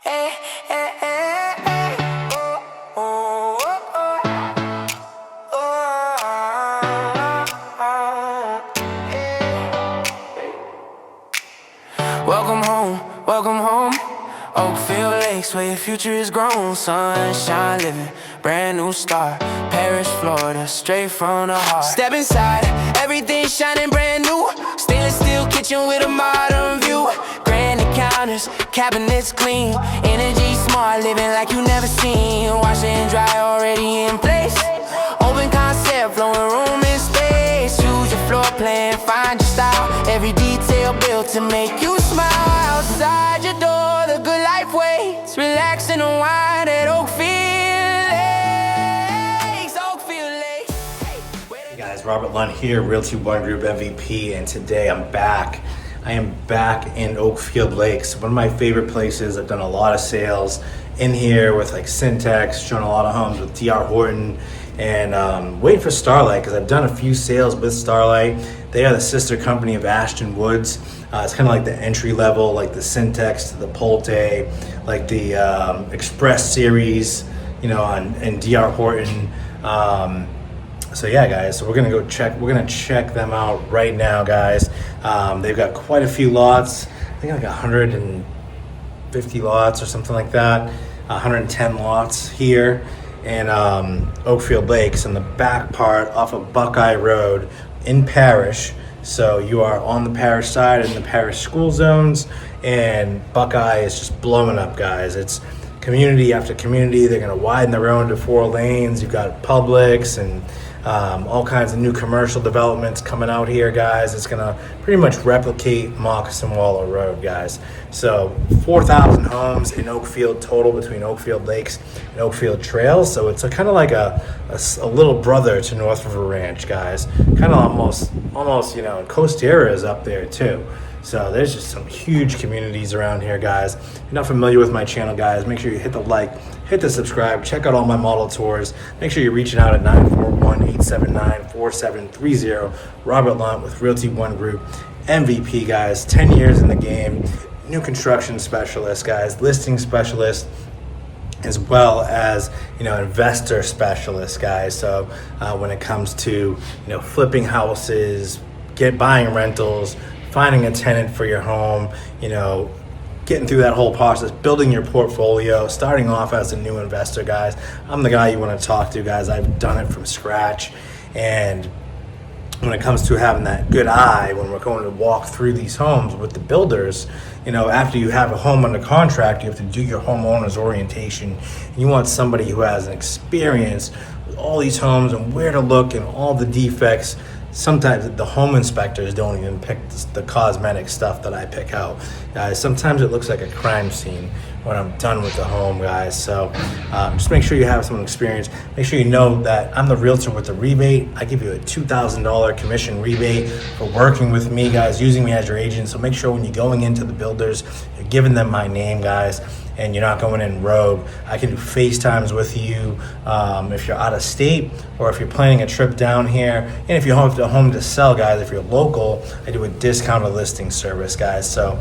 Hey, hey, hey, hey. Oh, oh, oh, oh, oh, hey. Welcome home. Oakfield Lakes, where your future is grown. Sunshine living, brand new start. Parrish, Florida, straight from the heart. Step inside, everything shining brand new. Stainless steel kitchen with a modern view. Granite counters, cabinets clean. Energy smart, living like you never seen. Wash and dry already in place. Open concept, flowing room and space. Choose your floor plan, find your style. Every detail built to make you smile. Outside your door, the good life waits. Relax and unwind at Oakfield Lakes. Oakfield Lakes. Hey guys, Robert Lund here, Realty One Group MVP, and today I'm back. I am back in Oakfield Lakes, one of my favorite places. I've done a lot of sales in here with like Syntex, shown a lot of homes with DR Horton, and waiting for Starlight because I've done a few sales with Starlight. They are the sister company of Ashton Woods. It's kind of like the entry level, like the Syntex to the Polte, like the Express series, you know, and DR Horton. So yeah, guys, so we're gonna check them out right now, guys. They've got quite a few lots. I think like 150 lots or something like that. 110 lots here in Oakfield Lakes, in the back part off of Buckeye Road in Parrish. So you are on the Parrish side in the Parrish school zones, and Buckeye is just blowing up, guys. It's community after community. They're gonna widen the road to 4 lanes. You've got Publix and all kinds of new commercial developments coming out here, guys. It's gonna pretty much replicate Moccasin Wallow Road, guys. So 4,000 homes in Oakfield total between Oakfield Lakes and Oakfield Trails. So it's kind of like a little brother to North River Ranch, guys. Kind of almost, you know, Costera is up there too. So there's just some huge communities around here, guys. If you're not familiar with my channel, guys, make sure you hit the like, hit the subscribe, check out all my model tours. Make sure you're reaching out at 941-879-4730. Robert Lunt with Realty One Group, MVP, guys. 10 years in the game, new construction specialist, guys, listing specialist, as well as, you know, investor specialist, guys. So when it comes to, you know, flipping houses, buying rentals, finding a tenant for your home, you know, getting through that whole process, building your portfolio, starting off as a new investor, guys. I'm the guy you want to talk to, guys. I've done it from scratch. And when it comes to having that good eye, when we're going to walk through these homes with the builders, you know, after you have a home under contract, you have to do your homeowner's orientation. You want somebody who has an experience with all these homes and where to look and all the defects. Sometimes the home inspectors don't even pick the cosmetic stuff that I pick out. Guys, sometimes it looks like a crime scene when I'm done with the home, guys. So just make sure you have some experience. Make sure you know that I'm the realtor with the rebate. I give you a $2,000 commission rebate for working with me, guys, using me as your agent. So make sure when you're going into the builders, you're giving them my name, guys, and you're not going in rogue. I can do FaceTimes with you if you're out of state or if you're planning a trip down here. And if you have a home to sell, guys, if you're local, I do a discounted listing service, guys. So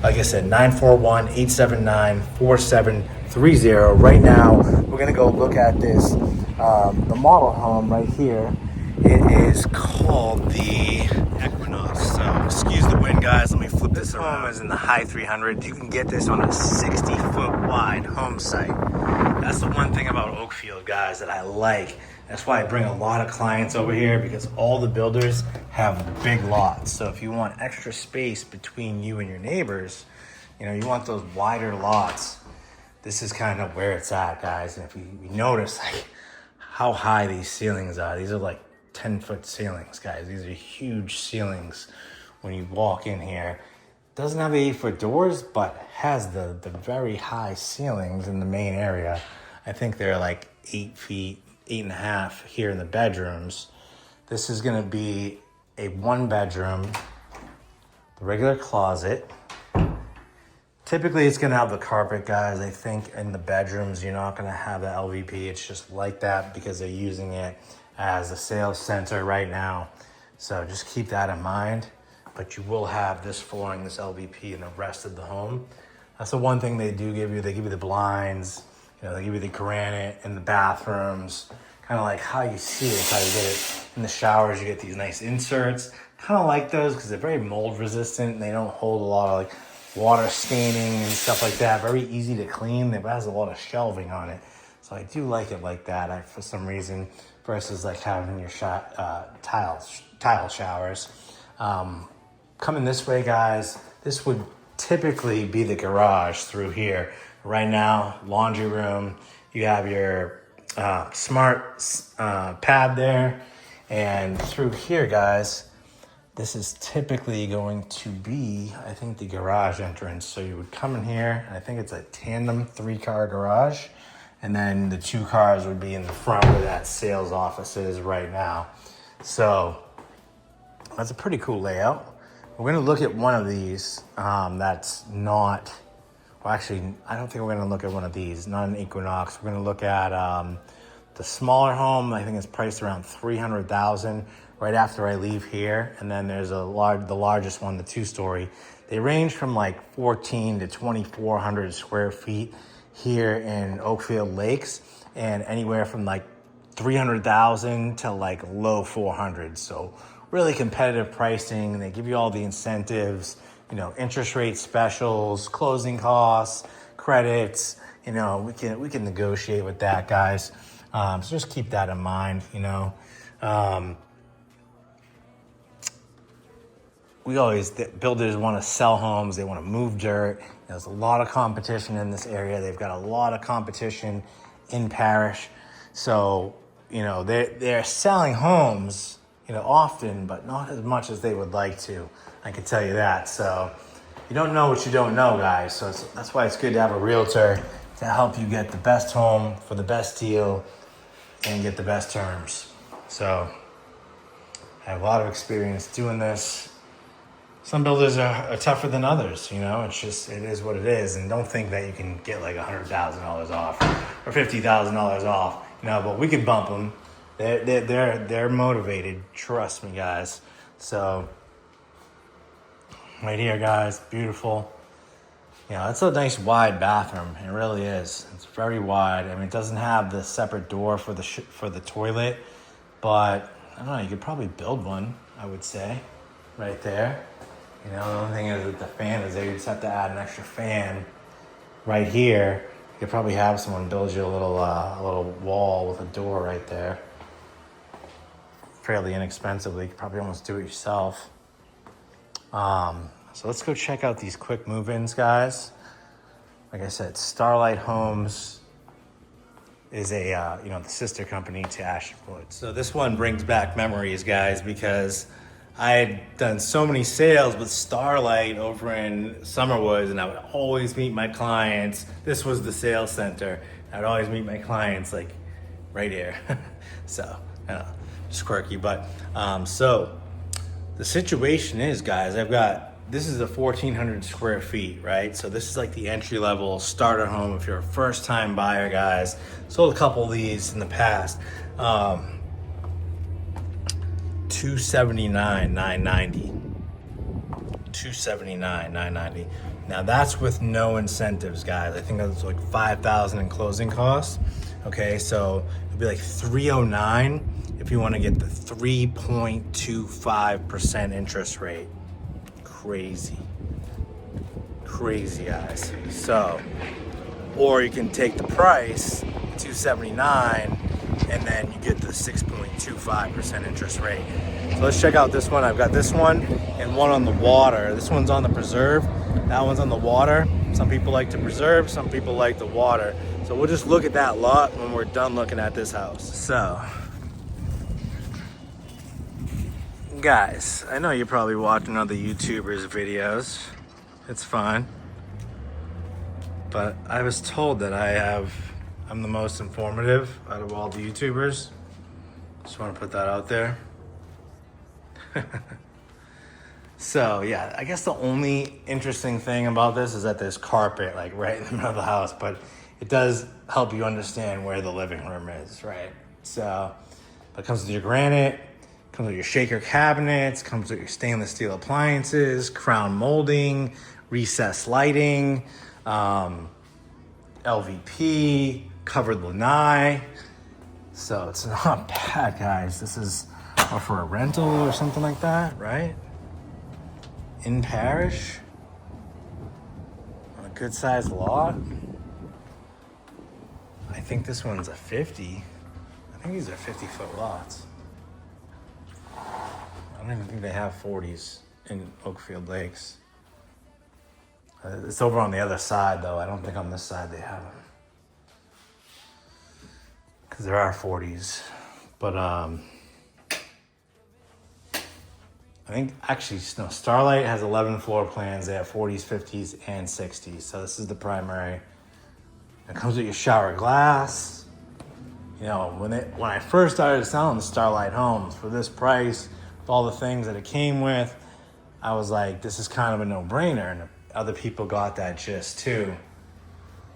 like I said, 941-879-4730. Right now, we're gonna go look at this, the model home right here. It is called the Equinox. So excuse the wind, guys. Let me flip this around. Home is in the high 300s. You can get this on a 60-foot wide home site. That's the one thing about Oakfield, guys, that I like. That's why I bring a lot of clients over here, because all the builders have big lots. So if you want extra space between you and your neighbors, you know, you want those wider lots, this is kind of where it's at, guys. And if you notice like how high these ceilings are, these are like 10-foot ceilings, guys. These are huge ceilings when you walk in here. Doesn't have the 8-foot doors, but has the very high ceilings in the main area. I think they're like 8 feet, 8.5 here in the bedrooms. This is gonna be a 1-bedroom, the regular closet. Typically it's gonna have the carpet, guys. I think in the bedrooms, you're not gonna have the LVP. It's just like that because they're using it as a sales center right now. So just keep that in mind. But you will have this flooring, this LVP in the rest of the home. That's the one thing they do give you. They give you the blinds, they give you the granite in the bathrooms, kind of like how you see it, how you get it in the showers. You get these nice inserts. Kind of like those because they're very mold resistant and they don't hold a lot of like water staining and stuff like that. Very easy to clean. It has a lot of shelving on it. So I do like it like that for some reason versus like having your tile showers. Coming this way, guys, this would typically be the garage through here. Right now, laundry room, you have your smart pad there. And through here, guys, this is typically going to be, I think, the garage entrance. So you would come in here, and I think it's a tandem 3-car garage. And then the 2 cars would be in the front where that sales office is right now. So that's a pretty cool layout. We're gonna look at one of these that's not, well actually, I don't think we're gonna look at one of these, not an Equinox. We're gonna look at the smaller home. I think it's priced around $300,000 right after I leave here. And then there's the largest one, the 2-story. They range from like 1,400 to 2,400 square feet here in Oakfield Lakes, and anywhere from like 300,000 to like low 400s. So really competitive pricing. They give you all the incentives, interest rate specials, closing costs, credits. We can negotiate with that, guys. So just keep that in mind. Builders want to sell homes. They want to move dirt. There's a lot of competition in this area. They've got a lot of competition in Parrish. So, they're selling homes, often, but not as much as they would like to. I can tell you that. So you don't know what you don't know, guys. So that's why it's good to have a realtor to help you get the best home for the best deal and get the best terms. So I have a lot of experience doing this. Some builders are tougher than others, it is what it is. And don't think that you can get like $100,000 off or $50,000 off, but we could bump them. They're motivated. Trust me, guys. So right here, guys, beautiful. It's a nice wide bathroom. It really is. It's very wide. I mean, it doesn't have the separate door for the toilet, but I don't know. You could probably build one, I would say, right there. The only thing is that the fan is there. You just have to add an extra fan right here. You could probably have someone build you a little wall with a door right there. Fairly inexpensively. You could probably almost do it yourself. So let's go check out these quick move-ins, guys. Like I said, Starlight Homes is the sister company to Ashwood. So this one brings back memories, guys, because I had done so many sales with Starlight over in Summerwoods, and I would always meet my clients. This was the sales center. I'd always meet my clients like right here. So, just quirky. But so the situation is, guys, this is a 1,400 square feet, right? So this is like the entry level starter home if you're a first time buyer, guys. Sold a couple of these in the past. $279,990. $279,990. Now that's with no incentives, guys. I think that's like $5,000 in closing costs. Okay, so it'd be like $309 if you want to get the 3.25% interest rate. Crazy, guys. So, or you can take the price, $279, and then you get the 6.25% interest rate. So let's check out this one. I've got this one and one on the water. This one's on the preserve. That one's on the water. Some people like to preserve, some people like the water. So we'll just look at that lot when we're done looking at this house. So, guys, I know you're probably watching other YouTubers' videos. It's fine. But I was told that I'm the most informative out of all the YouTubers. Just want to put that out there. So yeah, I guess the only interesting thing about this is that there's carpet like right in the middle of the house, but it does help you understand where the living room is, right? So it comes with your granite, comes with your shaker cabinets, comes with your stainless steel appliances, crown molding, recessed lighting. LVP, covered lanai. So it's not bad, guys. This is for a rental or something like that, right? In Parrish, on a good sized lot. I think this one's a 50. I think these are 50-foot lots. I don't even think they have 40s in Oakfield Lakes. It's over on the other side, though. I don't think on this side they have them. Because there are 40s. But, I think, actually, no, Starlight has 11 floor plans. They have 40s, 50s, and 60s. So this is the primary. It comes with your shower glass. You know, when I first started selling Starlight Homes for this price, with all the things that it came with, I was like, this is kind of a no-brainer. And other people got that gist too.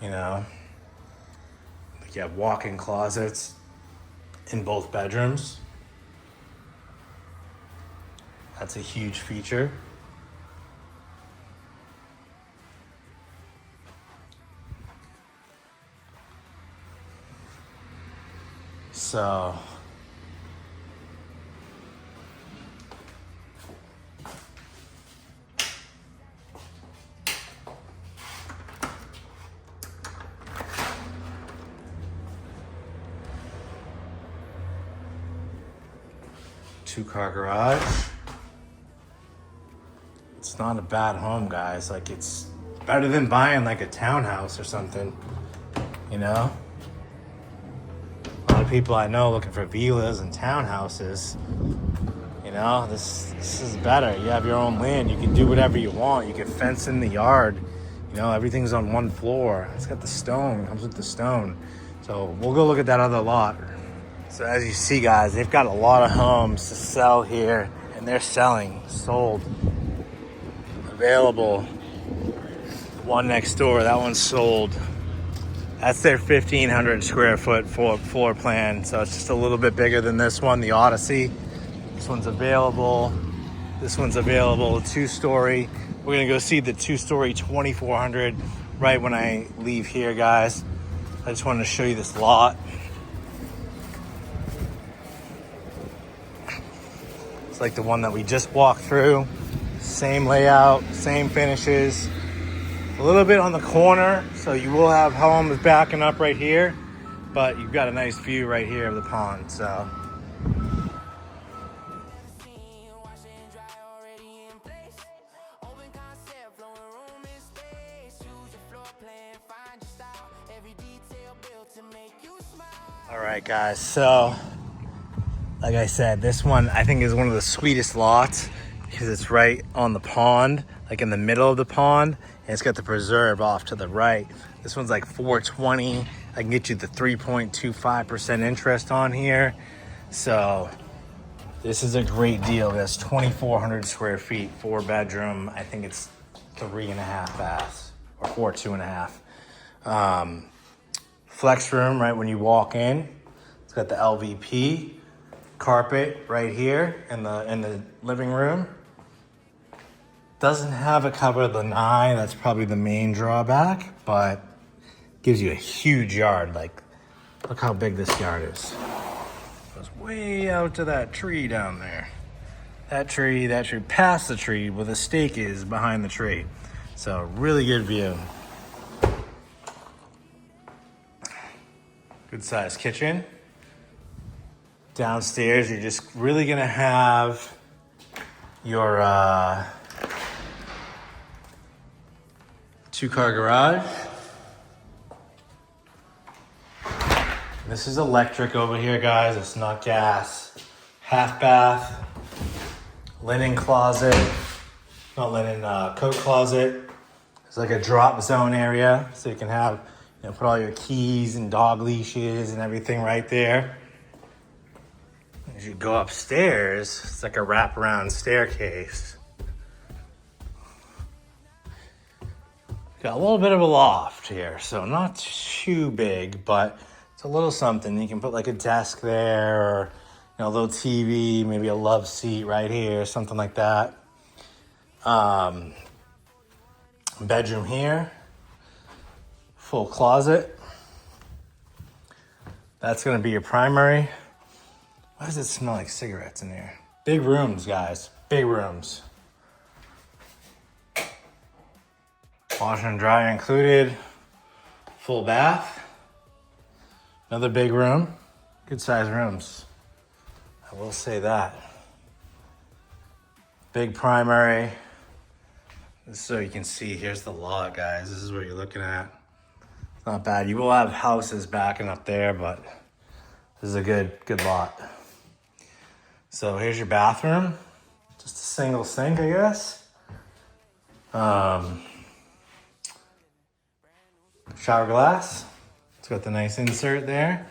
You know? Like you have walk-in closets in both bedrooms. That's a huge feature. So, two-car garage. It's not a bad home, guys. Like, it's better than buying like a townhouse or something, you know? A lot of people I know looking for villas and townhouses. You know, this is better. You have your own land. You can do whatever you want. You can fence in the yard. You know, everything's on one floor. It's got the stone. It comes with the stone. So we'll go look at that other lot. So as you see, guys, they've got a lot of homes to sell here, and they're selling, sold, available. One next door, that one's sold. That's their 1,500 square foot floor plan. So it's just a little bit bigger than this one, the Odyssey. This one's available. This one's available, 2-story. We're gonna go see the 2-story 2,400 right when I leave here, guys. I just wanted to show you this lot. It's like the one that we just walked through. Same layout, same finishes. A little bit on the corner, so you will have homes backing up right here, but you've got a nice view right here of the pond, so. All right, guys, so like I said, this one I think is one of the sweetest lots because it's right on the pond, like in the middle of the pond, and it's got the preserve off to the right. This one's like $420. I can get you the 3.25% interest on here. So this is a great deal. That's 2,400 square feet, 4-bedroom. I think it's 3.5 baths or 4, 2.5. Flex room right when you walk in. It's got the LVP carpet right here in the living room. Doesn't have a covered lanai. That's probably the main drawback, but gives you a huge yard. Like, look how big this yard is. Goes way out to that tree down there. That tree, past the tree where the stake is behind the tree. So really good view. Good sized kitchen. Downstairs, you're just really gonna have your 2-car garage. This is electric over here, guys. It's not gas. Half bath, linen closet, not linen, coat closet. It's like a drop zone area, so you can have, put all your keys and dog leashes and everything right there. As you go upstairs, it's like a wraparound staircase. Got a little bit of a loft here, so not too big, but it's a little something. You can put like a desk there, or a little TV, maybe a love seat right here, something like that. Bedroom here. full closet. That's gonna be your primary. Why does it smell like cigarettes in here? Big rooms, guys, big rooms. Washer and dryer included. Full bath. Another big room. Good sized rooms. I will say that. Big primary. So you can see, here's the lot, guys. This is what you're looking at. It's not bad. You will have houses backing up there, but this is a good lot. So here's your bathroom. Just a single sink, I guess. Shower glass. It's got the nice insert there.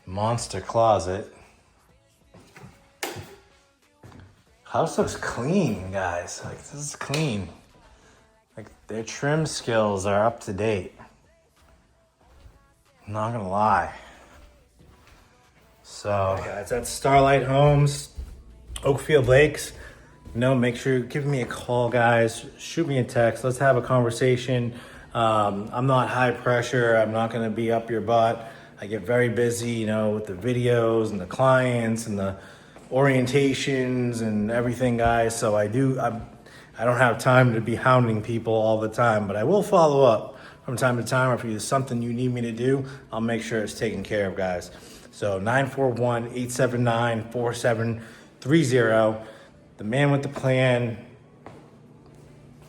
Monster closet. House looks clean, guys. Like, this is clean. Like, their trim skills are up to date. I'm not gonna lie. So, guys, that's Starlight Homes, Oakfield Lakes. Make sure you give me a call, guys. Shoot me a text. Let's have a conversation. I'm not high pressure. I'm not gonna be up your butt. I get very busy, with the videos and the clients and the orientations and everything, guys. So I don't have time to be hounding people all the time, but I will follow up from time to time. If there's something you need me to do, I'll make sure it's taken care of, guys. So 941-879-4730. The man with the plan,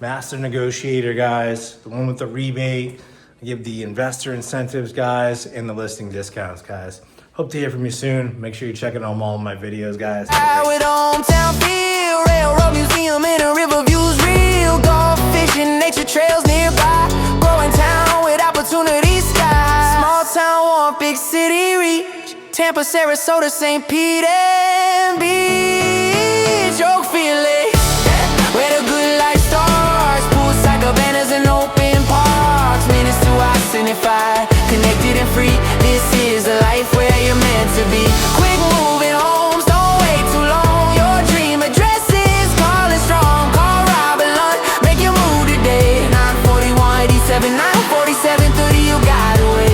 master negotiator, guys. The one with the rebate. I give the investor incentives, guys, and the listing discounts, guys. Hope to hear from you soon. Make sure you check out all my videos, guys. With hometown feel, railroad museum and a river views real. Golf, fishing, nature trails nearby. Growing town with opportunity skies. Small town warmth, big city reach. Tampa, Sarasota, St. Pete and Beach. Oakfield Lakes, where the good life starts. Poolside cabanas and open parks. Minutes to I-75, connected and free. This is the life where you're meant to be. Quick moving homes, don't wait too long. Your dream address is calling strong. Call Robert Lund, make your move today. 941-879-4730, you got away.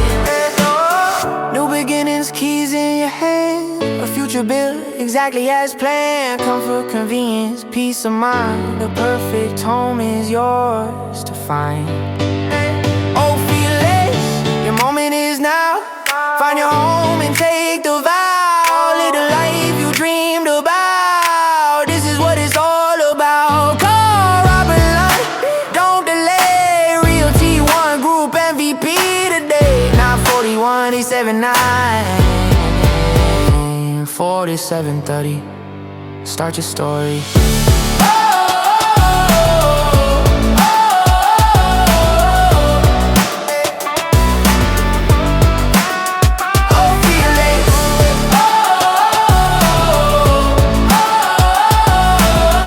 New beginnings, keys in your hand. A future built exactly as planned. Comfort, convenience, peace of mind. The perfect home is yours to find. Oakfield Lakes, your moment is now. Find your home and take the vow. Live the life you dreamed about. This is what it's all about. Call Robert Lund, don't delay. Realty One Group MVP today. 941-879-4730. Start your story.